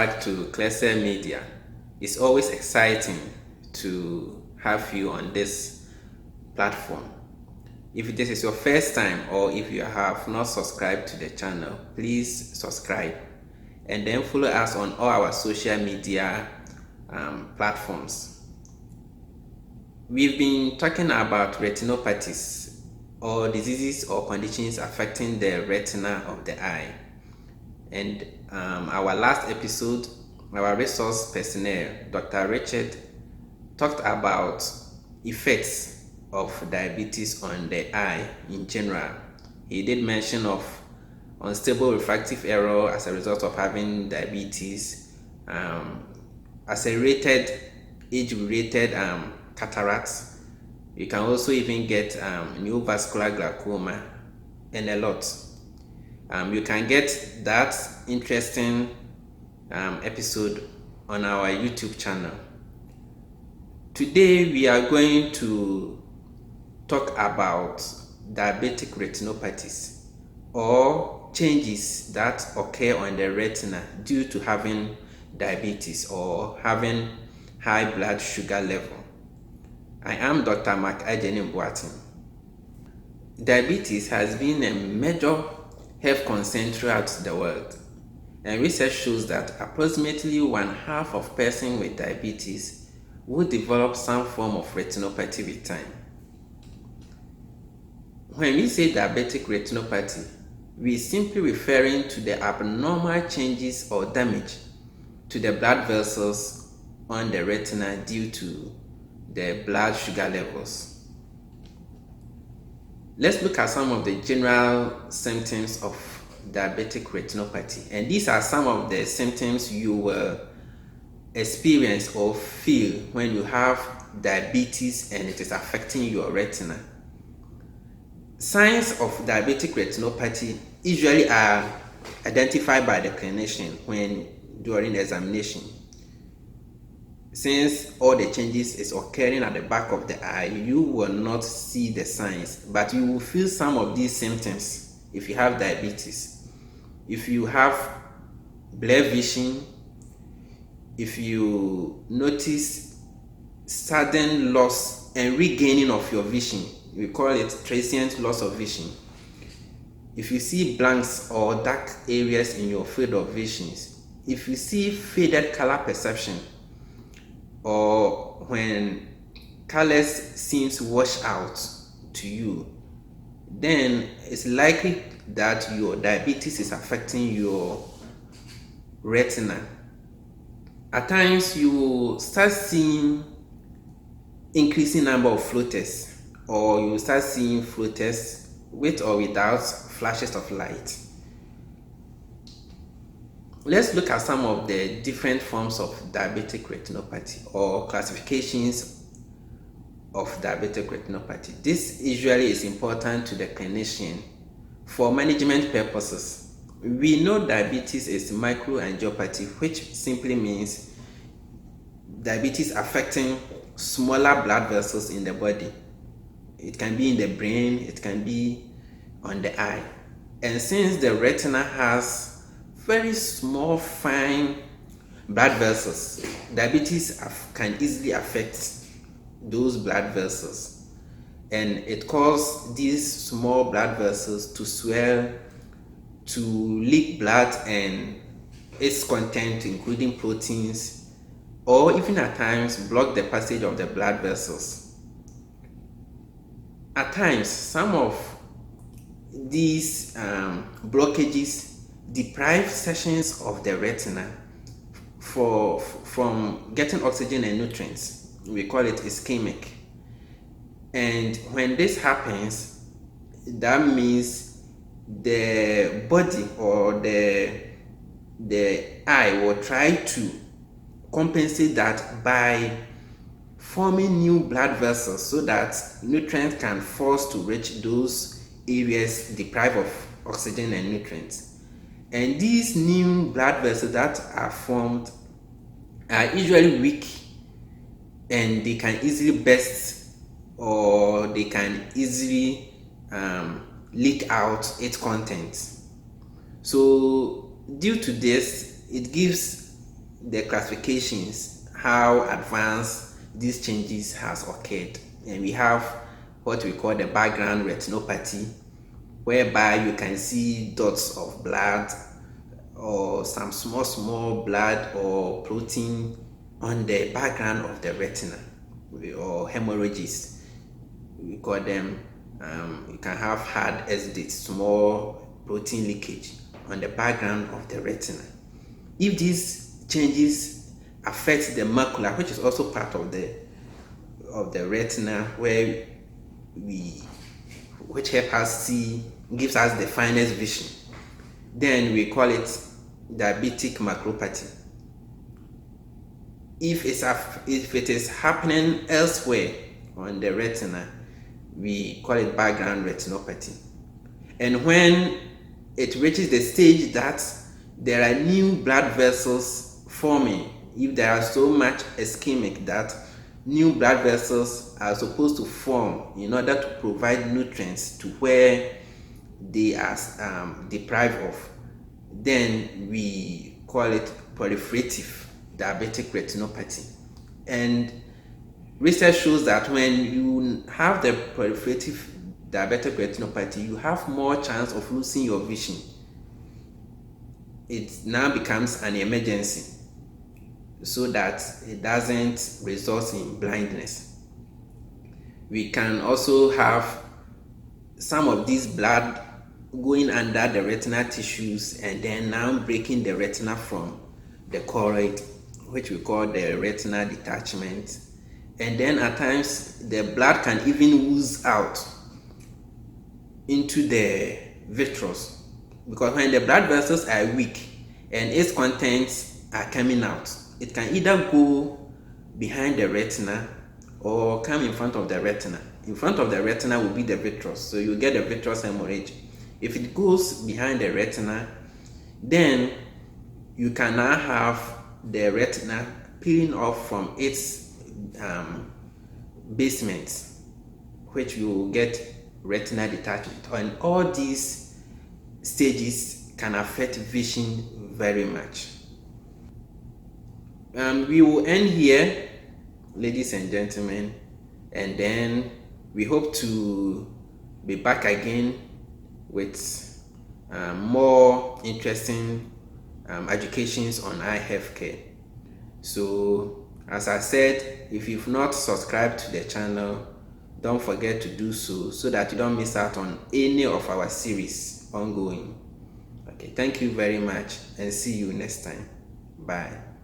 back to Clexcel Media. It's always exciting to have you on this platform. If this is your first time or if you have not subscribed to the channel, please subscribe and then follow us on all our social media platforms. We've been talking about retinopathies or diseases or conditions affecting the retina of the eye. And our last episode, our resource personnel, Dr. Richard, talked about effects of diabetes on the eye in general. He did mention of unstable refractive error as a result of having diabetes, accelerated age-related cataracts. You can also even get neovascular glaucoma and a lot. You can get that interesting episode on our YouTube channel. Today we are going to talk about diabetic retinopathies or changes that occur on the retina due to having diabetes or having high blood sugar level. I am Dr. Agyenim-Boateng. Diabetes has been a major health concern throughout the world, and research shows that approximately 1/2 of persons with diabetes will develop some form of retinopathy with time. When we say diabetic retinopathy, we are simply referring to the abnormal changes or damage to the blood vessels on the retina due to the blood sugar levels. Let's look at some of the general symptoms of diabetic retinopathy, and these are some of the symptoms you will experience or feel when you have diabetes and it is affecting your retina. Signs of diabetic retinopathy usually are identified by the clinician during the examination. Since all the changes is occurring at the back of the eye, you will not see the signs, but you will feel some of these symptoms if you have diabetes. If you have blurred vision, if you notice sudden loss and regaining of your vision, we call it transient loss of vision. If you see blanks or dark areas in your field of vision, if you see faded color perception, or when colors seems washed out to you, then it's likely that your diabetes is affecting your retina. At times you will start seeing increasing number of floaters, or you will start seeing floaters with or without flashes of light. Let's look at some of the different forms of diabetic retinopathy or classifications of diabetic retinopathy. This usually is important to the clinician for management purposes. We know diabetes is microangiopathy, which simply means diabetes affecting smaller blood vessels in the body. It can be in the brain, it can be on the eye. And since the retina has very small, fine blood vessels, diabetes can easily affect those blood vessels, and it causes these small blood vessels to swell, to leak blood and its content, including proteins, or even at times block the passage of the blood vessels. At times, some of these blockages deprive sections of the retina from getting oxygen and nutrients. We call it ischemic. And when this happens, that means the body or the eye will try to compensate that by forming new blood vessels so that nutrients can force to reach those areas deprived of oxygen and nutrients. And these new blood vessels that are formed are usually weak, and they can easily burst, or they can easily leak out its contents. So due to this, it gives the classifications, how advanced these changes has occurred. And we have what we call the background retinopathy, whereby you can see dots of blood or some small blood or protein on the background of the retina, or hemorrhages we call them. You can have hard exudates, small protein leakage on the background of the retina. If these changes affect the macula, which is also part of the retina, which help us see, gives us the finest vision, then we call it diabetic maculopathy. If it is happening elsewhere on the retina, we call it background retinopathy. And when it reaches the stage that there are new blood vessels forming, if there are so much ischemic that new blood vessels are supposed to form in order to provide nutrients to where they are deprived of, then we call it proliferative diabetic retinopathy. And research shows that when you have the proliferative diabetic retinopathy, you have more chance of losing your vision. It now becomes an emergency so that it doesn't result in blindness. We can also have some of this blood going under the retinal tissues and then now breaking the retina from the choroid, which we call the retinal detachment. And then at times the blood can even ooze out into the vitreous, because when the blood vessels are weak and its contents are coming out, it can either go behind the retina or come in front of the retina. In front of the retina will be the vitreous, so you get the vitreous hemorrhage. If it goes behind the retina, then you can now have the retina peeling off from its basement, which will get retinal detachment. And all these stages can affect vision very much. We will end here, ladies and gentlemen, and then we hope to be back again with more interesting educations on eye healthcare. So as I said, if you've not subscribed to the channel, don't forget to do so that you don't miss out on any of our series ongoing. Okay, thank you very much and see you next time. Bye.